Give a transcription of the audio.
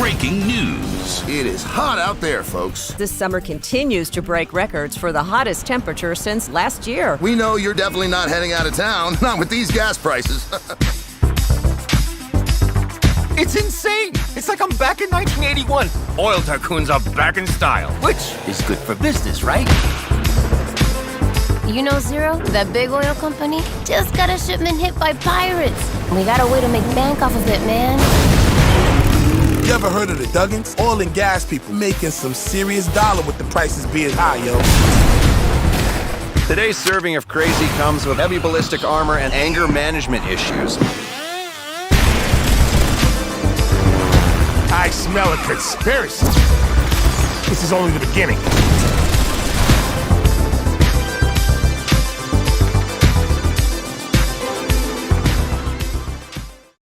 breaking news. It is hot out there, folks. This summer continues to break records for the hottest temperature since last year. We know you're definitely not heading out of town, not with these gas prices. It's insane! It's like I'm back in 1981. Oil tycoons are back in style, which is good for business, right? You know, Zero, that big oil company just got a shipment hit by pirates. We got a way to make bank off of it, man. You ever heard of the Duggins? Oil and gas people making some serious dollar with the prices being high, yo. Today's serving of crazy comes with heavy ballistic armor and anger management issues. I smell a conspiracy. This is only the beginning.